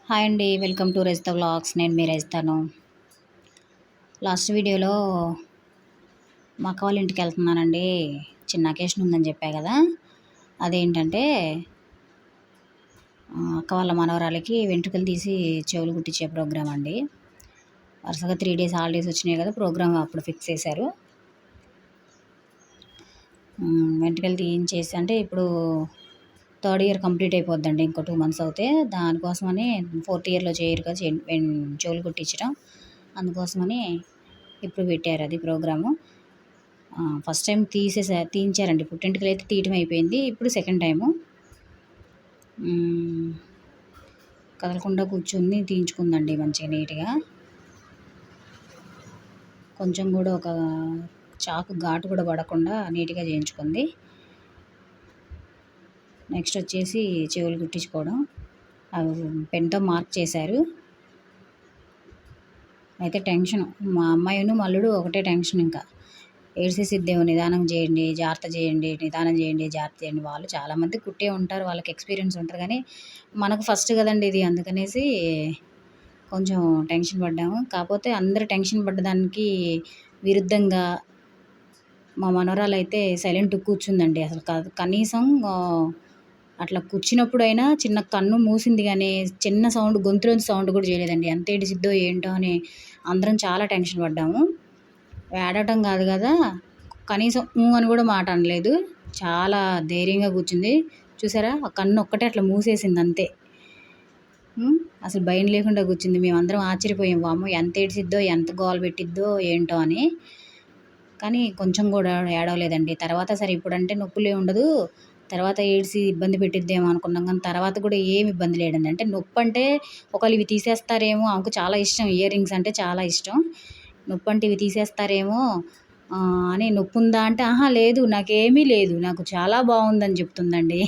Hi అండి. Welcome to Rajitha vlogs. నేను మీ రజితను. Last వీడియోలో మా అక్క వాళ్ళ ఇంటికి వెళ్తున్నానండి. చిన్న అకేషన్ ఉందని చెప్పా కదా. అదేంటంటే అక్క వాళ్ళ మనవరాలకి వెంట్రుకలు తీసి చెవులు కుట్టించే ప్రోగ్రామ్ అండి. వరుసగా 3 డేస్ హాలిడేస్ వచ్చినాయి కదా, ప్రోగ్రామ్ అప్పుడు ఫిక్స్ చేశారు. వెంట్రుకలు తీయించేసి అంటే ఇప్పుడు 3rd ఇయర్ కంప్లీట్ అయిపోద్దండి. ఇంకో 2 months అవుతే దానికోసమని 4th ఇయర్లో చేయరు కదా చెవులు కుట్టించడం. అందుకోసమని ఇప్పుడు పెట్టారు అది ప్రోగ్రాము. ఫస్ట్ టైం తీయించారండి. పుట్టెంటుకలు అయితే తీయటం అయిపోయింది. ఇప్పుడు సెకండ్ టైము. కదలకుండా కూర్చుని తీయించుకుందండి మంచిగా నీట్గా. కొంచెం కూడా ఒక చాకు ఘాటు కూడా పడకుండా నీట్గా చేయించుకుంది. నెక్స్ట్ వచ్చేసి చెవులు కుట్టించుకోవడం. అవి పెన్తో మార్క్ చేశారు. అయితే టెన్షన్, మా అమ్మాయిను మల్లుడు ఒకటే టెన్షన్. ఇంకా ఏడ్చేసిద్దేమో, నిదానం చేయండి, జాగ్రత్త చేయండి, నిదానం చేయండి, జాగ్రత్త చేయండి. వాళ్ళు చాలామంది కుట్టే ఉంటారు, వాళ్ళకి ఎక్స్పీరియన్స్ ఉంటుంది. కానీ మనకు ఫస్ట్ కదండి ఇది, అందుకనేసి కొంచెం టెన్షన్ పడ్డాము. కాకపోతే అందరు టెన్షన్ పడ్డదానికి విరుద్ధంగా మా మనవరాలు అయితే సైలెంట్ కూర్చుందండి. అసలు కనీసం అట్లా కూర్చున్నప్పుడైనా చిన్న కన్ను మూసింది, కానీ చిన్న సౌండ్, గొంతులోంచి సౌండ్ కూడా చేయలేదండి. ఎంత ఏడిసిద్దో ఏంటో అని అందరం చాలా టెన్షన్ పడ్డాము. ఏడవటం కాదు కదా, కనీసం అని కూడా మాట అనలేదు. చాలా ధైర్యంగా కూర్చుంది. చూసారా, ఆ కన్ను ఒక్కటే అట్లా మూసేసింది అంతే. అసలు భయం లేకుండా కూర్చుంది. మేమందరం ఆశ్చర్యపోయాం, వామ్మో ఎంత ఏడిసిద్దో, ఎంత గోల పెట్టిద్దో ఏంటో అని. కానీ కొంచెం కూడా ఏడవలేదండి. తర్వాత సరే ఇప్పుడంటే నొప్పులే ఉండదు, తర్వాత ఏడ్చి ఇబ్బంది పెట్టిద్దేమో అనుకున్నాం. కానీ తర్వాత కూడా ఏమి ఇబ్బంది లేదండి. అంటే నొప్పి అంటే ఒకవేళ ఇవి తీసేస్తారేమో, ఆమెకు చాలా ఇష్టం, ఇయర్ రింగ్స్ అంటే చాలా ఇష్టం. నొప్పి అంటే ఇవి తీసేస్తారేమో అని. నొప్పి ఉందా అంటే లేదు, నాకేమీ లేదు, నాకు చాలా బాగుందని చెప్తుందండి.